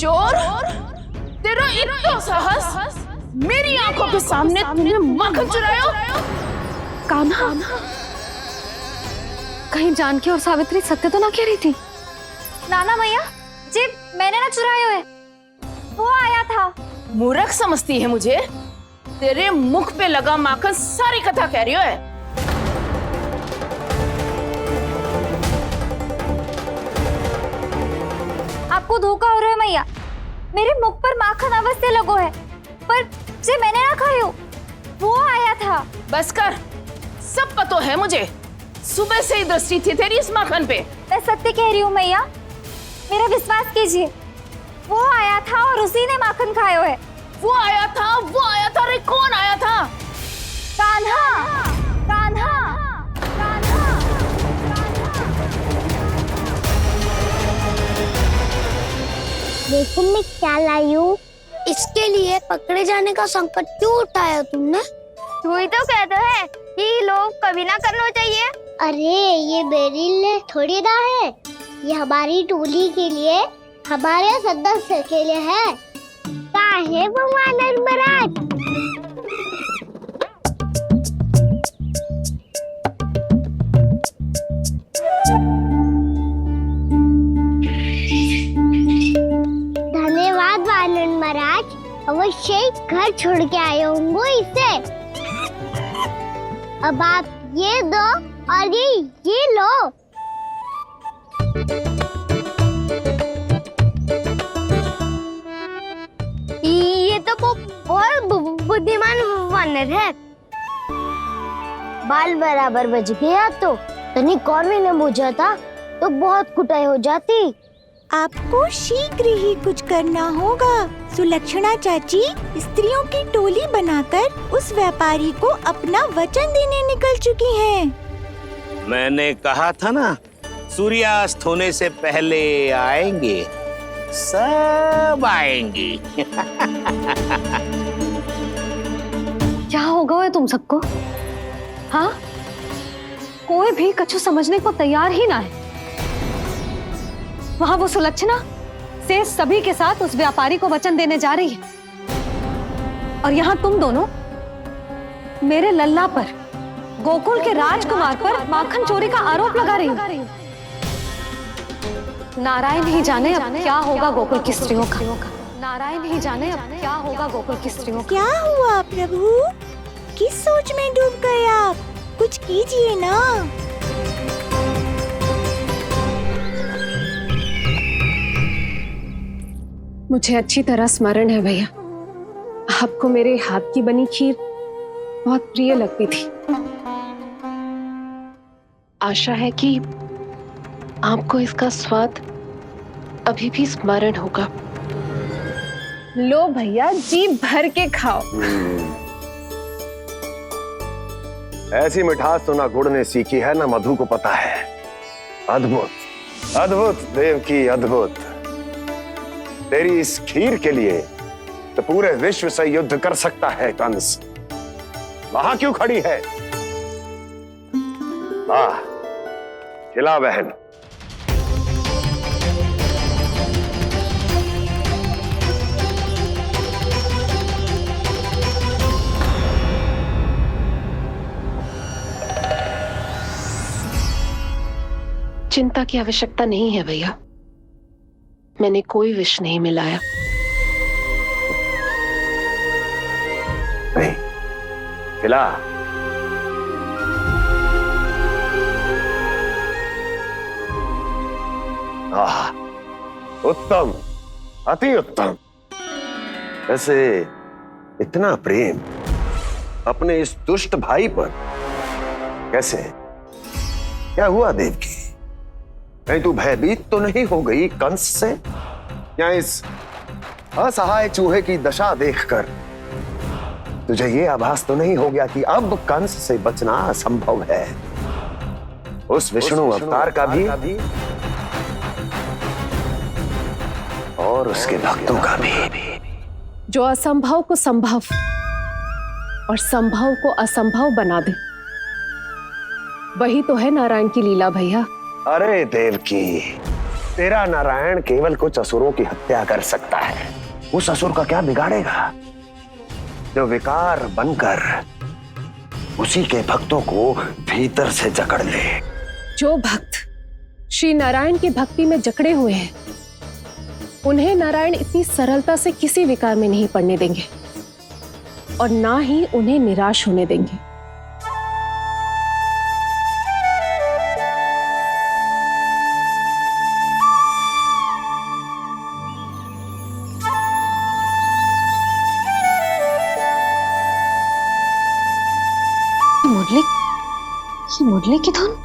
चोर, तेरा इतना साहस, मेरी आंखों के सामने तूने माखन चुराया। कान्हा, कहीं जानकी और सावित्री सत्य तो ना कह रही थी? नाना मैया जी, मैंने ना चुराया है, वो आया था। मूर्ख समझती है मुझे? तेरे मुख पे लगा माखन सारी कथा कह रही है। आपको धोखा हो रहा है मैया, मेरे मुख पर माखन अवश्य लगो है, पर जे मैंने ना खायो, वो आया था। बस कर, सब पतो है मुझे। सुबह से ही दृष्टि थी तेरी इस माखन पे। मैं सत्य कह रही हूँ मैया, मेरा विश्वास कीजिए, वो आया था और उसी ने माखन खायो है। वो आया था, वो आया था। अरे कौन आया था? कान्हा, कान्हा, कान्हा। देखो मैं क्या लाई हूँ। इसके लिए पकड़े जाने का संकट क्यों उठाया तुमने? तू ही तो कहता है कि लोग कभी ना करना चाहिए। अरे ये मेरे लिए थोड़ी ना है, ये हमारी टोली के लिए, हमारे सदस्य के लिए है। काहे भगवान महाराज? धन्यवाद वानर महाराज, अवश्य घर छोड़ के आए होंगे इसे। अब आप ये दो और ये लो। ये तो बहुत बुद्धिमान वानर है। बाल बराबर बज गया तो तनिक और भी न बुझा था तो बहुत कुटाई हो जाती। आपको शीघ्र ही कुछ करना होगा। सुलक्षणा चाची स्त्रियों की टोली बनाकर उस व्यापारी को अपना वचन देने निकल चुकी हैं। मैंने कहा था ना, सूर्यास्त होने से पहले आएंगे, सब आएंगी। क्या होगा तुम सबको? हाँ, कोई भी कछु समझने को तैयार ही ना है। वहां वो सुलक्षणा से सभी के साथ उस व्यापारी को वचन देने जा रही है, और यहाँ तुम दोनों मेरे लल्ला पर, गोकुल के राजकुमार पर माखन चोरी का आरोप लगा रही हो। नारायण ही जाने अब क्या होगा गोकुल की स्त्रियों का। नारायण ही जाने अब क्या होगा गोकुल की स्त्रियों का। क्या हुआ प्रभु? किस सोच में डूब गए आप? कुछ कीजिए ना। मुझे अच्छी तरह स्मरण है भैया, आपको मेरे हाथ की बनी खीर बहुत प्रिय लगती थी। आशा है कि आपको इसका स्वाद अभी भी स्मरण होगा। लो भैया, जी भर के खाओ। ऐसी मिठास तो ना गुड़ ने सीखी है ना मधु को पता है। अद्भुत, अद्भुत देवकी, अद्भुत। तेरी इस खीर के लिए तो पूरे विश्व से युद्ध कर सकता है कंस। वहां क्यों खड़ी है? खिला बहन। चिंता की आवश्यकता नहीं है भैया, मैंने कोई विष नहीं मिलाया। नहीं, खिला। उत्तम, अति उत्तम। वैसे इतना प्रेम अपने इस दुष्ट भाई पर कैसे? क्या हुआ देवकी? कहीं तू भयभीत तो नहीं हो गई कंस से? या इस असहाय चूहे की दशा देखकर तुझे ये आभास तो नहीं हो गया कि अब कंस से बचना असंभव है? उस विष्णु अवतार का भी और उसके भक्तों का भी। जो असंभव को संभव और संभव को असंभव बना दे, वही तो है नारायण की लीला भैया। अरे देवकी, तेरा नारायण केवल कुछ असुरों की हत्या कर सकता है। उस असुर का क्या बिगाड़ेगा जो विकार बनकर उसी के भक्तों को भीतर से जकड़ ले। जो भक्त श्री नारायण की भक्ति में जकड़े हुए हैं, उन्हें नारायण इतनी सरलता से किसी विकार में नहीं पड़ने देंगे और ना ही उन्हें निराश होने देंगे। मुरली की धुन।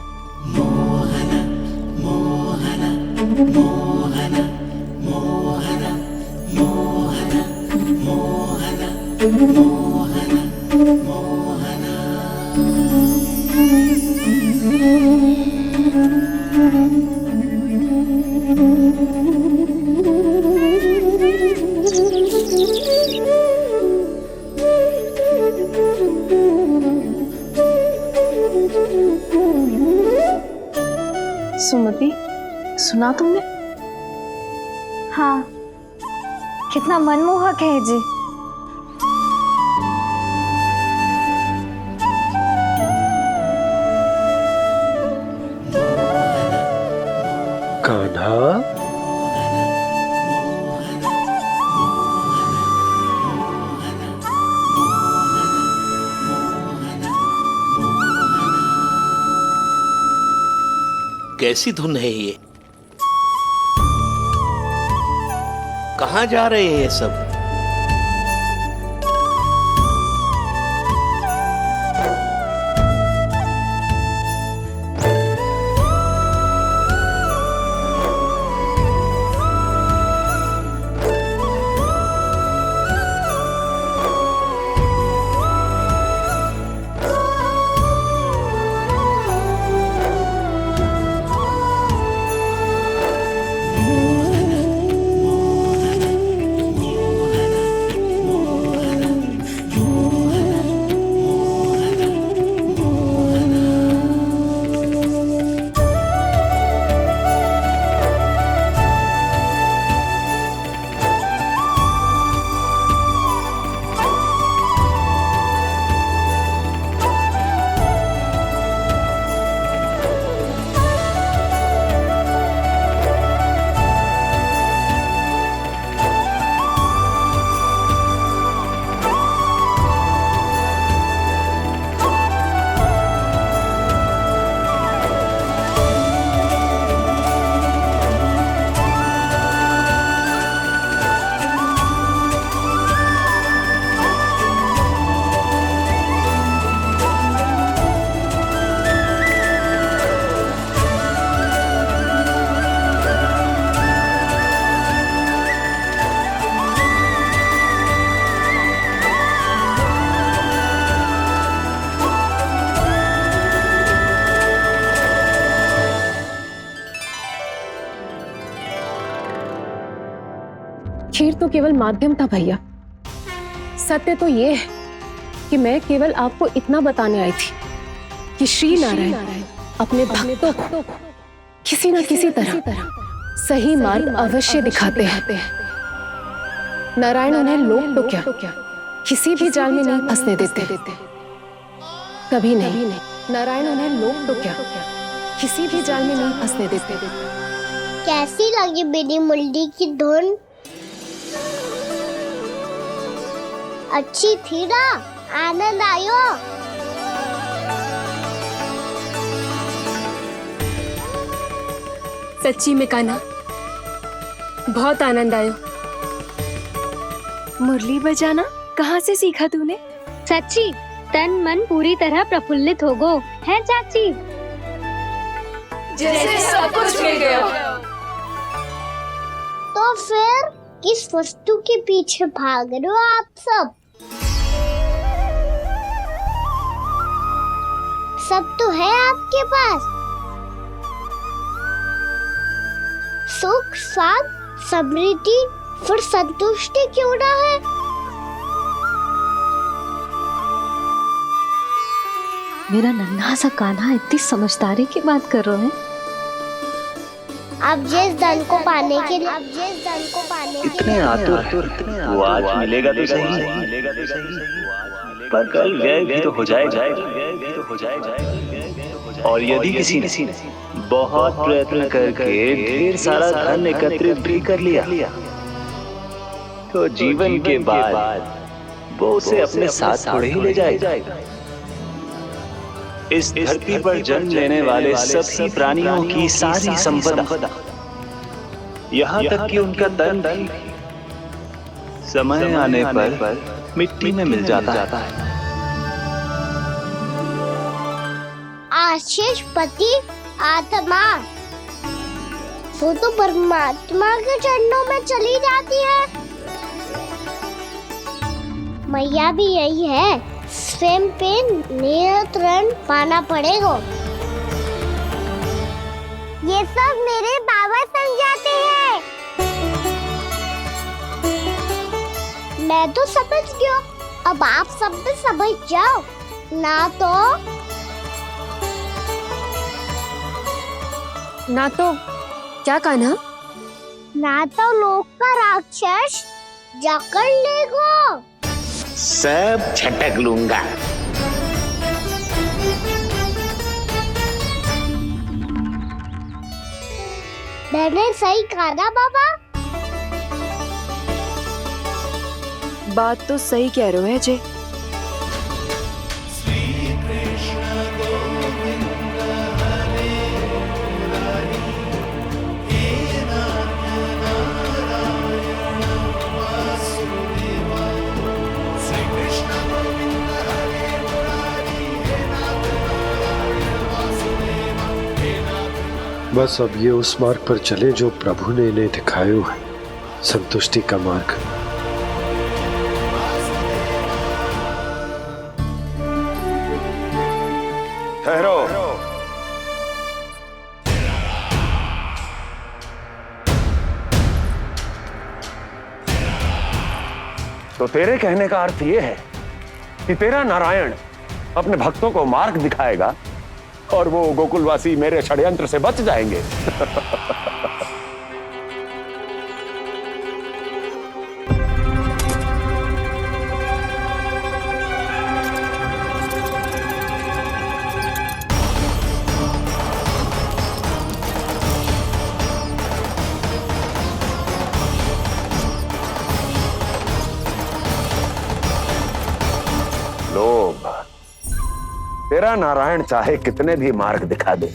सुमति, सुना तुमने? हाँ, कितना मनमोहक है जी। कान्हा, कैसी धुन है ये? कहाँ जा रहे हैं ये सब? खीर तो केवल माध्यम था भैया। सत्य तो ये है कि मैं केवल आपको इतना बताने आई थी कि श्री नारायण अपने भक्तों को किसी न किसी तरह सही मार्ग अवश्य दिखाते हैं। नारायण उन्हें लोक तो क्या किसी भी जाल में नहीं फंसने देते, कभी नहीं। नारायण उन्हें लोक तो क्या किसी भी जाल में नहीं फंसने देते। कैसी लगी मेरी मुरली की धुन? अच्छी थी ना? आनंद आयो? सच्ची में कान्हा, बहुत आनंद आयो। मुरली बजाना कहाँ से सीखा तूने? सच्ची तन मन पूरी तरह प्रफुल्लित हो गो है चाची। जैसे सब कुछ मिल गया। तो फिर किस वस्तु के पीछे भाग रहे हो आप सब? सब तो है आपके पास। सुख, स्वाद, समृद्धि, फिर संतुष्टि क्यों ना है? मेरा नन्हा सा कान्हा इतनी समझदारी की बात कर रहे हैं। अब जिस धन को पाने के लिए इतने आतुर वो आज मिलेगा तो सही, पर कल व्यय भी तो हो जाएगा। और यदि किसी ने बहुत प्रयत्न करके ढेर सारा धन एकत्रित भी कर लिया, तो जीवन के बाद वो उसे अपने साथ थोड़े ही ले जाएगा। इस धरती पर जन्म लेने वाले सभी प्राणियों की सारी संपदा, यहाँ तक कि उनका तन भी समय आने पर मिट्टी में मिल जाता है। आशीष पति आत्मा वो तो परमात्मा के चरणों में चली जाती है। मैया भी यही है, स्वयं पे नियंत्रण पाना पड़ेगा। ये सब मेरे बाबा समझाते हैं। मैं तो समझ गया, अब आप सब भी समझ जाओ, ना तो क्या कहना? ना तो लोक का राक्षस जकड़ लेगो। सब झटक लूंगा। मैंने सही कहा ना बाबा? बात तो सही कह रहे हो है जे। बस अब ये उस मार्ग पर चले जो प्रभु ने इन्हें दिखाया है, संतुष्टि का मार्ग। ठहरो। तो तेरे कहने का अर्थ यह है कि तेरा नारायण अपने भक्तों को मार्ग दिखाएगा और वो गोकुलवासी मेरे षड्यंत्र से बच जाएंगे। लोभ, तेरा नारायण चाहे कितने भी मार्ग दिखा दे,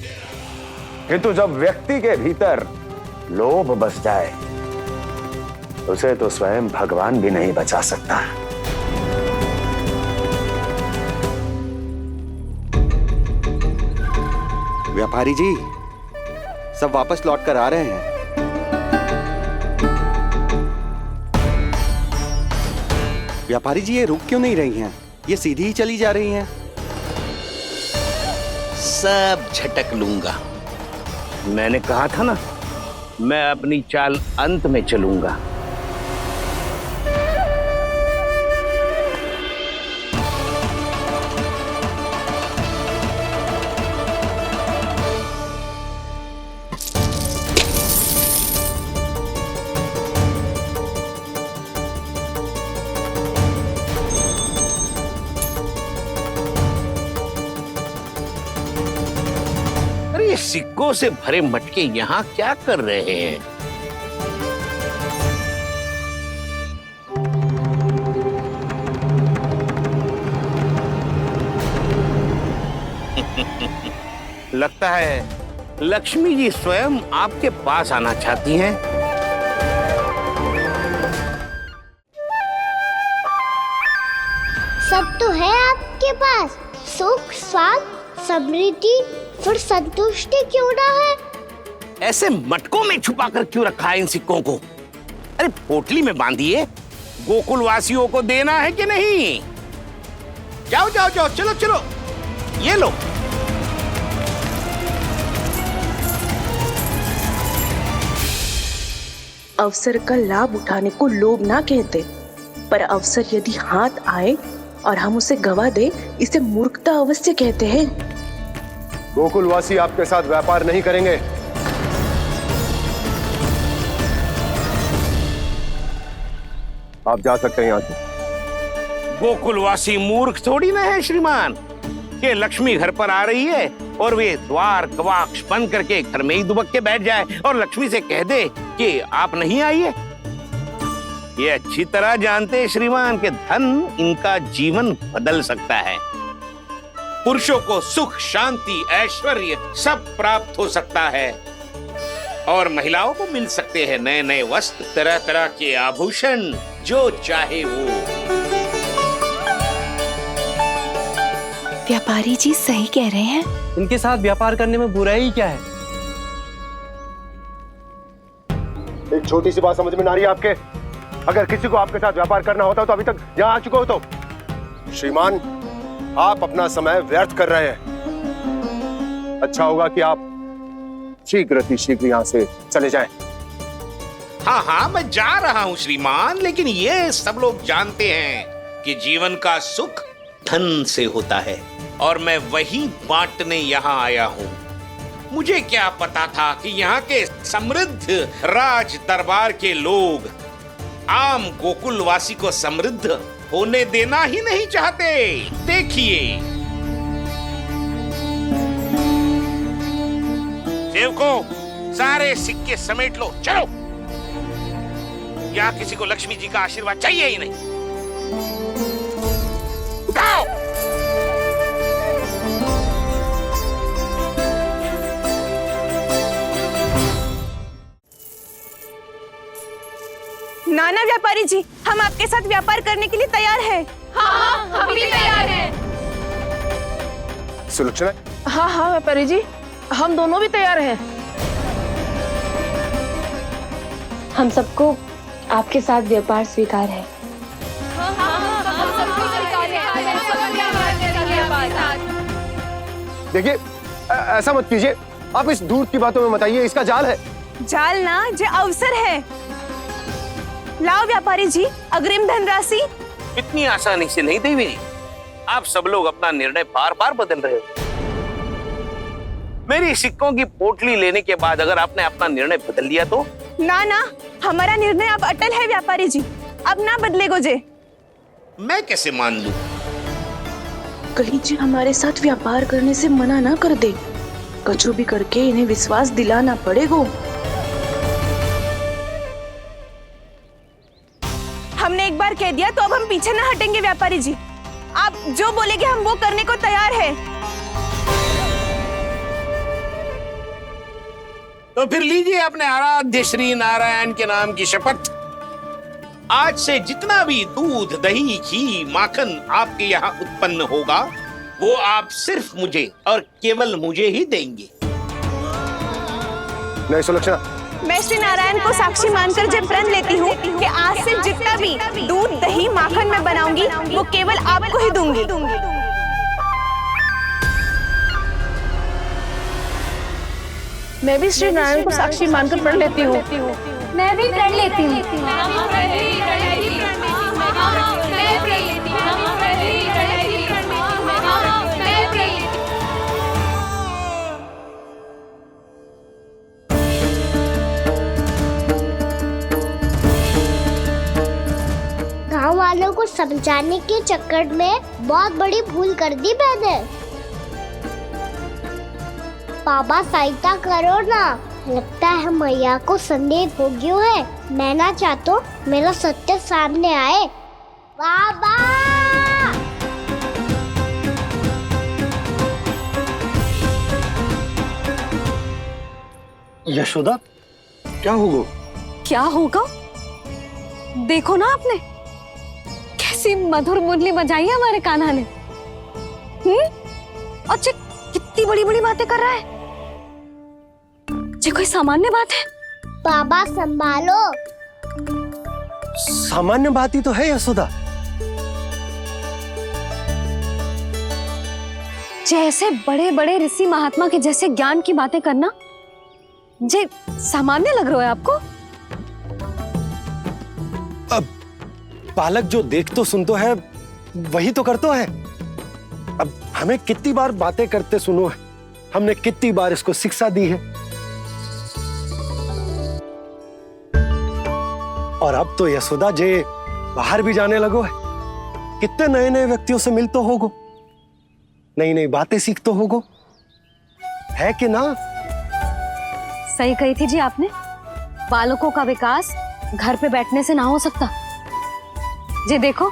किंतु जब व्यक्ति के भीतर लोभ बस जाए उसे तो स्वयं भगवान भी नहीं बचा सकता। व्यापारी जी सब वापस लौट कर आ रहे हैं। व्यापारी जी ये रुक क्यों नहीं रही हैं? ये सीधी ही चली जा रही हैं। सब झटक लूंगा। मैंने कहा था ना, मैं अपनी चाल अंत में चलूंगा। ये सिक्कों से भरे मटके यहाँ क्या कर रहे हैं? लगता है लक्ष्मी जी स्वयं आपके पास आना चाहती हैं। सब तो है आपके पास, सुख, स्वाद, समृद्धि, फिर संतुष्टि क्यों ना है? ऐसे मटकों में छुपाकर क्यों रखा है इन सिक्कों को? अरे पोटली में बांधिए, गोकुल वासियों को देना है कि नहीं? जाओ जाओ जाओ, चलो चलो, ये लो। अवसर का लाभ उठाने को लोभ ना कहते, पर अवसर यदि हाथ आए और हम उसे गवा दे, इसे मूर्खता अवश्य कहते हैं। गोकुलवासी आपके साथ व्यापार नहीं करेंगे। आप जा सकते हैं यहाँ से। गोकुलवासी मूर्ख थोड़ी ना है श्रीमान कि लक्ष्मी घर पर आ रही है और वे द्वार कवाक्ष बंद करके घर में ही दुबक के बैठ जाए और लक्ष्मी से कह दे कि आप नहीं आइए। ये अच्छी तरह जानते हैं श्रीमान कि धन इनका जीवन बदल सकता है। पुरुषों को सुख, शांति, ऐश्वर्य सब प्राप्त हो सकता है और महिलाओं को मिल सकते हैं नए नए वस्त्र, तरह तरह के आभूषण, जो चाहे वो। व्यापारी जी सही कह रहे हैं। इनके साथ व्यापार करने में बुराई क्या है? एक छोटी सी बात समझ में ना रही है आपके? अगर किसी को आपके साथ व्यापार करना होता तो अभी तक यहाँ आ चुके हो। तो श्रीमान, आप अपना समय व्यर्थ कर रहे हैं। अच्छा होगा कि आप शीघ्र यहाँ से चले जाएं। हाँ हाँ, मैं जा रहा हूँ श्रीमान, लेकिन ये सब लोग जानते हैं कि जीवन का सुख धन से होता है और मैं वही बांटने यहाँ आया हूँ। मुझे क्या पता था कि यहाँ के समृद्ध राज दरबार के लोग आम गोकुलवासी को समृद्ध होने देना ही नहीं चाहते। देखिए सेवकों, सारे सिक्के समेट लो, चलो। यहाँ किसी को लक्ष्मी जी का आशीर्वाद चाहिए ही नहीं। उठाओ। नाना व्यापारी जी, हम आपके साथ व्यापार करने के लिए तैयार हैं। हाँ, हम भी तैयार हैं। सुलक्षणा? हाँ हाँ व्यापारी जी, हम दोनों भी तैयार हैं। हम सबको आपके साथ व्यापार स्वीकार है। देखिए, ऐसा मत कीजिए। आप इस दूध की बातों में मत आइए, इसका जाल है। जाल ना, जो अवसर है। लाओ व्यापारी जी, अग्रिम धनराशि। इतनी आसानी से नहीं देवी जी। आप सब लोग अपना निर्णय बार बार बदल रहे हो। मेरी सिक्कों की पोटली लेने के बाद अगर आपने अपना निर्णय बदल लिया तो? ना ना, हमारा निर्णय अब अटल है व्यापारी जी, अब ना बदलेगो जे। मैं कैसे मान लूं? कहीं जी हमारे साथ व्यापार करने से मना ना कर दे। कछु भी करके इन्हें विश्वास दिलाना पड़ेगा। हमने एक बार कह दिया तो अब हम पीछे ना हटेंगे व्यापारी जी। आप जो बोलेंगे हम वो करने को तैयार है। तो फिर लीजिए अपने आराध्य श्री नारायण के नाम की शपथ। आज से जितना भी दूध, दही, घी, माखन आपके यहाँ उत्पन्न होगा वो आप सिर्फ मुझे और केवल मुझे ही देंगे। नहीं सुलक्षणा, मैं श्री नारायण को साक्षी मानकर जब प्रण लेती हूँ कि आज से जितना भी दूध, दही, माखन मैं बनाऊंगी वो केवल आपको ही दूंगी। मैं भी श्री नारायण को साक्षी मानकर प्रण लेती हूँ। मैं भी प्रण लेती हूँ। गाँव वालों को समझाने के चक्कर में बहुत बड़ी भूल कर दी मैंने। बाबा सहायता करो ना, लगता है मैया को संदेह हो गया है। मैं ना चाहता मेरा सत्य सामने आए। बाबा! यशोदा, क्या होगा? क्या होगा? देखो ना आपने कैसी मधुर मुरली बजाई है हमारे कान्हा ने। अच्छा, कितनी बड़ी बड़ी बातें कर रहा है। ये कोई सामान्य बात है? बाबा संभालो। सामान्य बात ही तो है यशोदा। जैसे बड़े बड़े ऋषि महात्मा के जैसे ज्ञान की बातें करना जे सामान्य लग रहा है आपको? अब बालक जो देख तो सुन तो है वही तो करता है। अब हमें कितनी बार बातें करते सुनो है, हमने कितनी बार इसको शिक्षा दी है। और अब तो यशोदा जे बाहर भी जाने लगो है, कितने नए नए व्यक्तियों से मिल तो होगो, नई नई बातें सीख तो होगो, है कि ना? सही कही थी जी आपने, बालकों का विकास घर पे बैठने से ना हो सकता। जी देखो,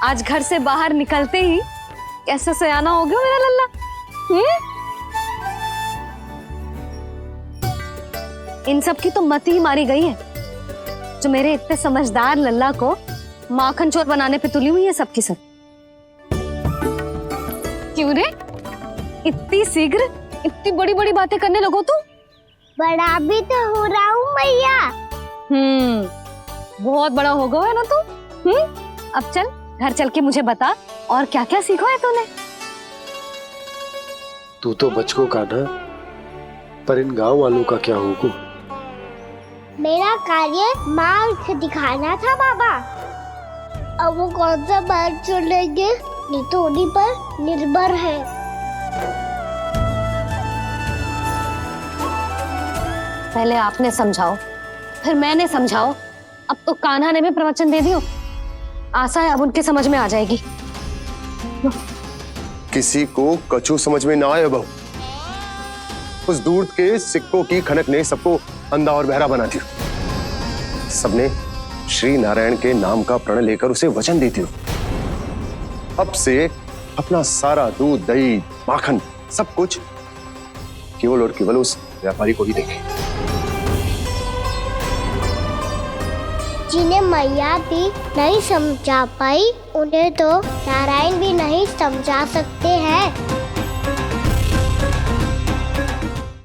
आज घर से बाहर निकलते ही कैसा सयाना हो गया मेरा लल्ला। इन सब की तो मत ही मारी गई है, जो मेरे इतने समझदार लल्ला को माखन चोर बनाने पे तुली हुई है सबकी सब। क्यों रे, इतनी शीघ्र इतनी बड़ी बड़ी बातें करने लगो तू? बड़ा भी तो हो रहा हूँ मैया। बहुत बड़ा हो गया है ना तू। अब चल घर चल के मुझे बता और क्या क्या सीखा है तूने। तू तो बचको का ना, पर इन गांव वालों का क्या होगा? मेरा कार्य मार्ग दिखाना था बाबा। अब वो कौन सा मार्ग चुनेंगे ये तो उन्हीं पर निर्भर है। पहले आपने समझाओ, फिर मैंने समझाओ, अब तो कान्हा ने भी प्रवचन दे दियो। आशा है अब उनके समझ में आ जाएगी। किसी को कछु समझ में ना आए बहू। उस दूर के सिक्कों की खनक ने सबको अंधा और बहरा बना दिया। सबने श्री नारायण के नाम का प्रण लेकर उसे वचन देती हो। अब से अपना सारा दूध, दही, माखन सब कुछ केवल और केवल उस व्यापारी को ही देंगे। जिन्हें मैया भी नहीं समझा पाई, उन्हें तो नारायण भी नहीं समझा सकते हैं।